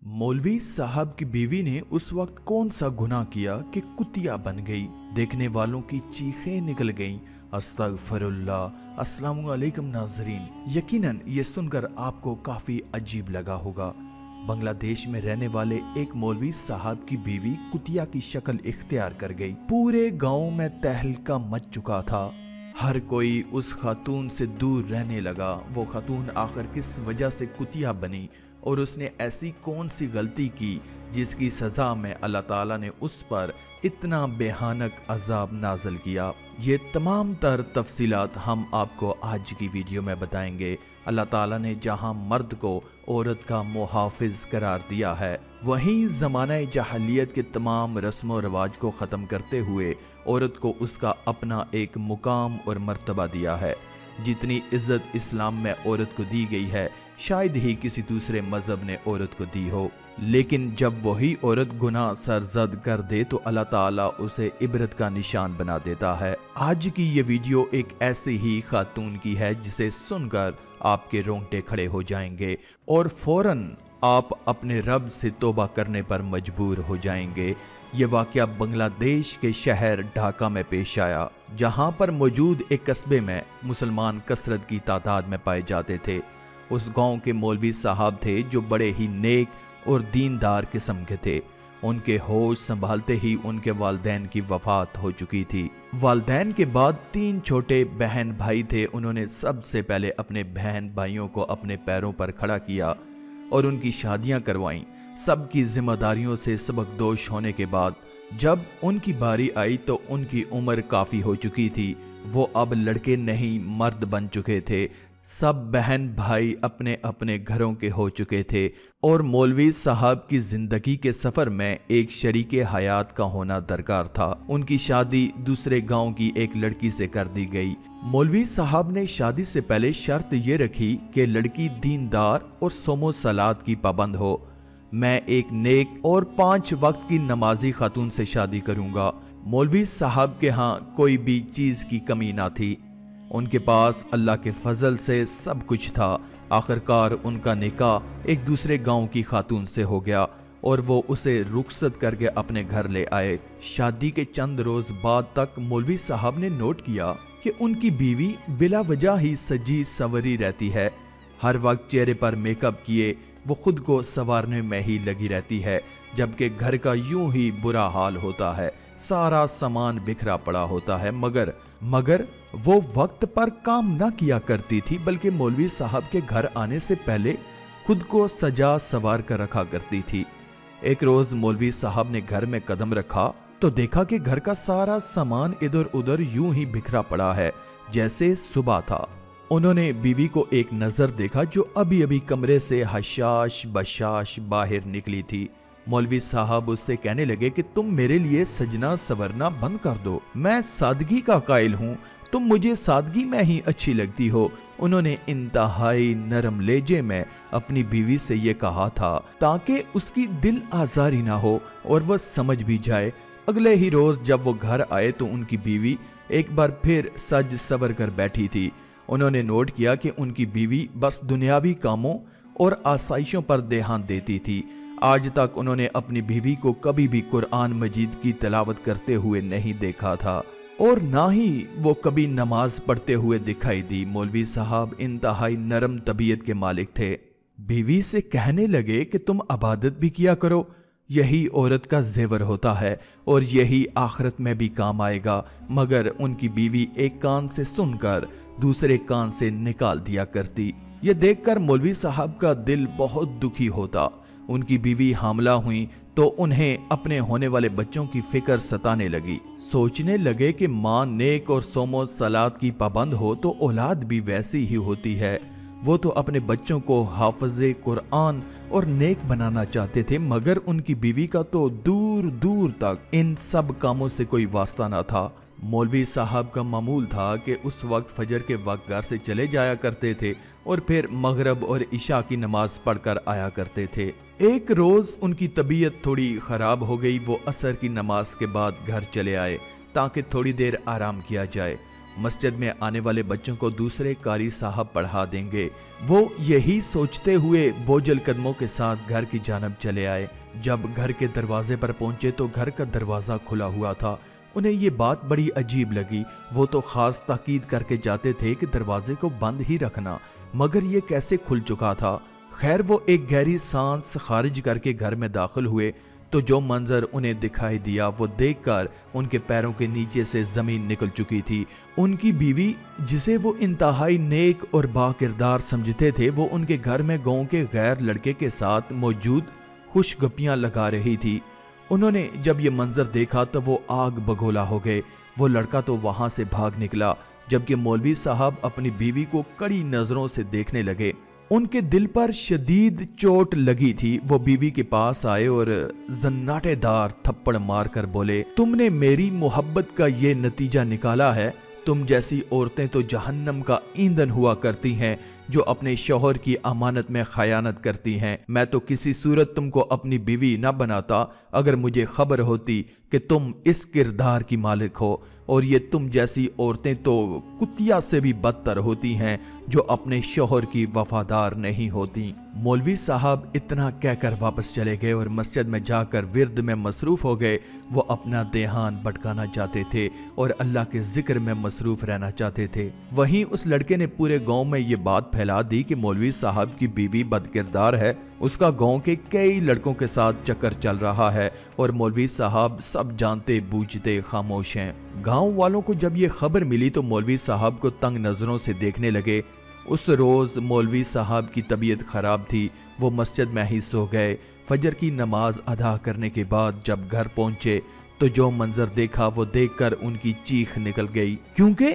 मौलवी साहब की बीवी ने उस वक्त कौन सा गुनाह किया कि कुतिया बन गई। देखने वालों की चीखें निकल गईं। अस्तगफिरुल्लाह। अस्सलामु अलैकुम नाज़रीन, यकीनन ये सुनकर आपको काफी अजीब लगा होगा। बांग्लादेश में रहने वाले एक मौलवी साहब की बीवी कुतिया की शक्ल इख्तियार कर गई। पूरे गांव में तहलका मच चुका था। हर कोई उस खातून से दूर रहने लगा। वो खातून आखिर किस वजह से कुतिया बनी और उसने ऐसी कौन सी गलती की जिसकी सज़ा में अल्लाह ताला ने उस पर इतना बेहानक अजाब नाज़िल किया। ये तमाम तर तफसीलात हम आपको आज की वीडियो में बताएंगे। अल्लाह ताला ने जहां मर्द को औरत का मुहाफिज करार दिया है, वहीं ज़माना जahलियत के तमाम रस्म व रवाज को ख़त्म करते हुए औरत को उसका अपना एक मुकाम और मर्तबा दिया है। जितनी इज़्ज़त इस्लाम में औरत को दी गई है, शायद ही किसी दूसरे मज़हब ने औरत को दी हो। लेकिन जब वही औरत गुनाह सरजद कर दे तो अल्लाह ताला उसे इबरत का निशान बना देता है। आज की ये वीडियो एक ऐसी ही खातून की है जिसे सुनकर आपके रोंगटे खड़े हो जाएंगे और फौरन आप अपने रब से तौबा करने पर मजबूर हो जाएंगे। ये वाक़या बांग्लादेश के शहर ढाका में पेश आया, जहां पर मौजूद एक कस्बे में मुसलमान कसरत की तादाद में पाए जाते थे। उस गांव के मौलवी साहब थे जो बड़े ही नेक और दीनदार किस्म के थे। उनके होश संभालते ही उनके वालिदैन की वफात हो चुकी थी। वालिदैन के बाद 3 छोटे बहन भाई थे। उन्होंने सबसे पहले अपने बहन भाइयों को अपने पैरों पर खड़ा किया और उनकी शादियां करवाईं। सबकी जिम्मेदारियों से सबकदोश होने के बाद जब उनकी बारी आई तो उनकी उम्र काफ़ी हो चुकी थी। वो अब लड़के नहीं मर्द बन चुके थे। सब बहन भाई अपने अपने घरों के हो चुके थे और मौलवी साहब की जिंदगी के सफर में एक शरीके हयात का होना दरकार था। उनकी शादी दूसरे गांव की एक लड़की से कर दी गई। मौलवी साहब ने शादी से पहले शर्त ये रखी कि लड़की दीनदार और सोमो सलात की पाबंद हो। मैं एक नेक और 5 वक्त की नमाजी खातून से शादी करूंगा। मौलवी साहब के यहाँ कोई भी चीज की कमी ना थी। उनके पास अल्लाह के फजल से सब कुछ था। आखिरकार उनका निकाह एक दूसरे गांव की खातून से हो गया और वो उसे रुखसत करके अपने घर ले आए। शादी के चंद रोज बाद तक मौलवी साहब ने नोट किया कि उनकी बीवी बिला वजह ही सजी संवरी रहती है। हर वक्त चेहरे पर मेकअप किए वो खुद को संवारने में ही लगी रहती है, जबकि घर का यूं ही बुरा हाल होता है। सारा सामान बिखरा पड़ा होता है, मगर वो वक्त पर काम ना किया करती थी, बल्कि मौलवी साहब के घर आने से पहले खुद को सजा सवार कर रखा करती थी। एक रोज मौलवी साहब ने घर में कदम रखा तो देखा कि घर का सारा सामान इधर उधर यूं ही बिखरा पड़ा है जैसे सुबह था। उन्होंने बीवी को एक नजर देखा जो अभी अभी कमरे से हशाश बशाश बाहर निकली थी। मौलवी साहब उससे कहने लगे कि तुम मेरे लिए सजना सवरना बंद कर दो। मैं सादगी का कायल हूँ, तुम मुझे सादगी में ही अच्छी लगती हो। उन्होंने इंतहाई नरम लहजे में अपनी बीवी से ये कहा था ताकि उसकी दिल आजारी ना हो और वह समझ भी जाए। अगले ही रोज जब वो घर आए तो उनकी बीवी एक बार फिर सज सवर कर बैठी थी। उन्होंने नोट किया कि उनकी बीवी बस दुनियावी कामों और आसाइशों पर ध्यान देती थी। आज तक उन्होंने अपनी बीवी को कभी भी कुरान मजीद की तिलावत करते हुए नहीं देखा था और ना ही वो कभी नमाज पढ़ते हुए दिखाई दी। मौलवी साहब इंतहाई नरम तबीयत के मालिक थे। बीवी से कहने लगे कि तुम इबादत भी किया करो, यही औरत का जेवर होता है और यही आखिरत में भी काम आएगा। मगर उनकी बीवी एक कान से सुनकर दूसरे कान से निकाल दिया करती। ये देखकर मौलवी साहब का दिल बहुत दुखी होता। उनकी बीवी हामला हुई तो उन्हें अपने होने वाले बच्चों की फिक्र सताने लगी। सोचने लगे कि माँ नेक और सोमो सलात की पाबंद हो तो औलाद भी वैसी ही होती है। वो तो अपने बच्चों को हाफिज़े कुरान और नेक बनाना चाहते थे, मगर उनकी बीवी का तो दूर दूर तक इन सब कामों से कोई वास्ता ना था। मौलवी साहब का मामूल था कि उस वक्त फजर के वक्त घर से चले जाया करते थे और फिर मगरब और इशा की नमाज पढ़कर आया करते थे। एक रोज उनकी तबीयत थोड़ी खराब हो गई। वो असर की नमाज के बाद घर चले आए ताकि थोड़ी देर आराम किया जाए। مسجد میں آنے والے بچوں کو دوسرے قاری صاحب پڑھا دیں گے۔ وہ یہی سوچتے ہوئے بوجھل قدموں کے ساتھ گھر کی جانب چلے آئے۔ جب گھر کے دروازے پر پہنچے تو گھر کا دروازہ کھلا ہوا تھا۔ انہیں یہ بات بڑی عجیب لگی۔ وہ تو خاص تاکید کر کے جاتے تھے کہ دروازے کو بند ہی رکھنا، مگر یہ کیسے کھل چکا تھا؟ خیر وہ ایک گہری سانس خارج کر کے گھر میں داخل ہوئے تو جو منظر انہیں دکھائی دیا وہ دیکھ کر ان کے پیروں کے نیچے سے زمین نکل چکی تھی۔ ان کی بیوی، جسے وہ انتہائی نیک اور با کردار سمجھتے تھے، وہ ان کے گھر میں گاؤں کے غیر لڑکے کے ساتھ موجود خوش گپیاں لگا رہی تھی۔ انہوں نے جب یہ منظر دیکھا تو وہ آگ بگولا ہو گئے۔ وہ لڑکا تو وہاں سے بھاگ نکلا، جبکہ مولوی صاحب اپنی بیوی کو کڑی نظروں سے دیکھنے لگے۔ ان کے دل پر شدید چوٹ لگی تھی۔ وہ بیوی کے پاس آئے اور زناٹے دار تھپڑ مار کر بولے، تم نے میری محبت کا یہ نتیجہ نکالا ہے؟ تم جیسی عورتیں تو جہنم کا ایندھن ہوا کرتی ہیں جو اپنے شوہر کی امانت میں خیانت کرتی ہیں۔ میں تو کسی صورت تم کو اپنی بیوی نہ بناتا اگر مجھے خبر ہوتی کہ تم اس کردار کی مالک ہو، اور یہ تم جیسی عورتیں تو کتیا سے بھی بدتر ہوتی ہیں جو اپنے شوہر کی وفادار نہیں ہوتی۔ مولوی صاحب اتنا کہہ کر واپس چلے گئے اور مسجد میں جا کر ورد میں مصروف ہو گئے۔ وہ اپنا دھیان بھٹکانا چاہتے تھے اور اللہ کے ذکر میں مصروف رہنا چاہتے تھے۔ وہیں اس لڑکے نے پورے گاؤں میں یہ بات پھیلا دی کہ مولوی صاحب کی بیوی بد کردار ہے، اس کا گاؤں کے کئی لڑکوں کے ساتھ چکر چل رہا ہے اور مولوی صاحب سب جانتے بوجھتے خاموش ہیں۔ گاؤں والوں کو جب یہ خبر ملی تو مولوی صاحب کو تنگ نظروں سے دیکھنے لگے۔ اس روز مولوی صاحب کی طبیعت خراب تھی، وہ مسجد میں ہی سو گئے۔ فجر کی نماز ادا کرنے کے بعد جب گھر پہنچے تو جو منظر دیکھا وہ دیکھ کر ان کی چیخ نکل گئی، کیونکہ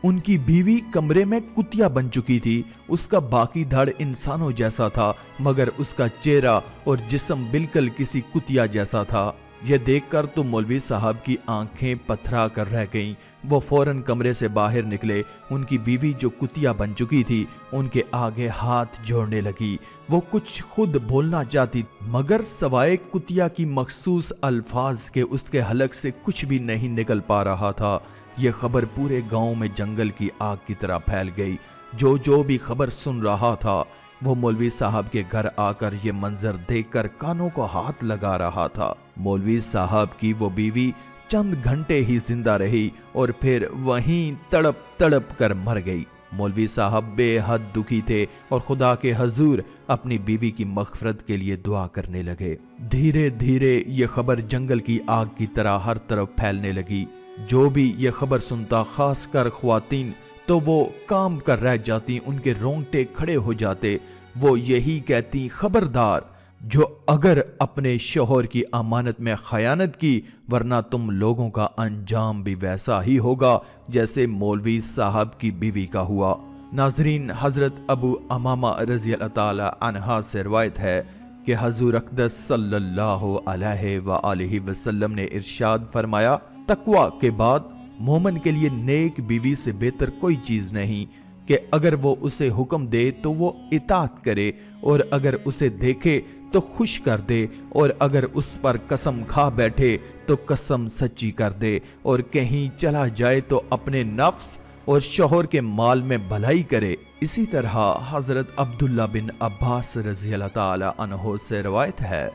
ان کی بیوی کمرے میں کتیا بن چکی تھی۔ اس کا باقی دھڑ انسانوں جیسا تھا، مگر اس کا چہرہ اور جسم بالکل کسی کتیا جیسا تھا۔ یہ دیکھ کر تو مولوی صاحب کی آنکھیں پتھرا کر رہ گئیں۔ وہ فوراً کمرے سے باہر نکلے۔ ان کی بیوی جو کتیا بن چکی تھی ان کے آگے ہاتھ جوڑنے لگی۔ وہ کچھ خود بولنا چاہتی مگر سوائے کتیا کی مخصوص الفاظ کے اس کے حلق سے کچھ بھی نہیں نکل پا رہا تھا۔ یہ خبر پورے گاؤں میں جنگل کی آگ کی طرح پھیل گئی۔ جو بھی خبر سن رہا تھا وہ مولوی صاحب کے گھر آ کر یہ منظر دیکھ کر کانوں کو ہاتھ لگا رہا تھا۔ مولوی صاحب کی وہ بیوی چند گھنٹے ہی زندہ رہی اور پھر وہیں تڑپ تڑپ کر مر گئی۔ مولوی صاحب بے حد دکھی تھے اور خدا کے حضور اپنی بیوی کی مغفرت کے لیے دعا کرنے لگے۔ دھیرے دھیرے یہ خبر جنگل کی آگ کی طرح ہر طرف پھیلنے لگی۔ جو بھی یہ خبر سنتا، خاص کر خواتین، تو وہ کام کر رہ جاتی، ان کے رونگٹے کھڑے ہو جاتے۔ وہ یہی کہتی، خبردار جو اگر اپنے شوہر کی امانت میں خیانت کی، ورنہ تم لوگوں کا انجام بھی ویسا ہی ہوگا جیسے مولوی صاحب کی بیوی کا ہوا۔ ناظرین، حضرت ابو امامہ رضی اللہ تعالی عنہ سے روایت ہے کہ حضور اقدس صلی اللہ علیہ وآلہ وسلم نے ارشاد فرمایا، تقوی کے بعد مومن کے لیے نیک بیوی سے بہتر کوئی چیز نہیں کہ اگر وہ اسے حکم دے تو وہ اطاعت کرے، اور اگر اسے دیکھے تو خوش کر دے، اور اگر اس پر قسم کھا بیٹھے تو قسم سچی کر دے، اور کہیں چلا جائے تو اپنے نفس اور شوہر کے مال میں بھلائی کرے۔ اسی طرح حضرت عبداللہ بن عباس رضی اللہ تعالی عنہ سے روایت ہے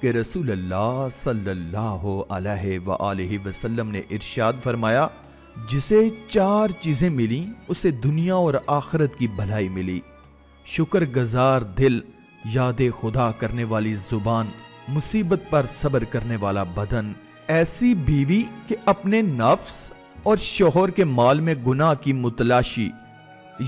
کہ رسول اللہ صلی اللہ علیہ وآلہ وسلم نے ارشاد فرمایا، جسے 4 چیزیں ملیں اسے دنیا اور آخرت کی بھلائی ملی: شکر گزار دل، یاد خدا کرنے والی زبان، مصیبت پر صبر کرنے والا بدن، ایسی بیوی کہ اپنے نفس اور شوہر کے مال میں گناہ کی متلاشی،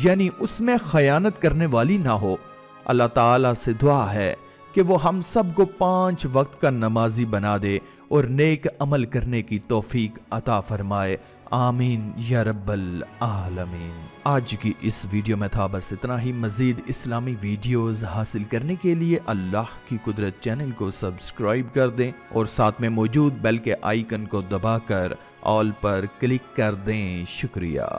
یعنی اس میں خیانت کرنے والی نہ ہو۔ اللہ تعالیٰ سے دعا ہے کہ وہ ہم سب کو 5 وقت کا نمازی بنا دے اور نیک عمل کرنے کی توفیق عطا فرمائے، آمین یا رب العالمین۔ آج کی اس ویڈیو میں تھا بس اتنا ہی۔ مزید اسلامی ویڈیوز حاصل کرنے کے لیے اللہ کی قدرت چینل کو سبسکرائب کر دیں اور ساتھ میں موجود بیل کے آئیکن کو دبا کر آل پر کلک کر دیں۔ شکریہ۔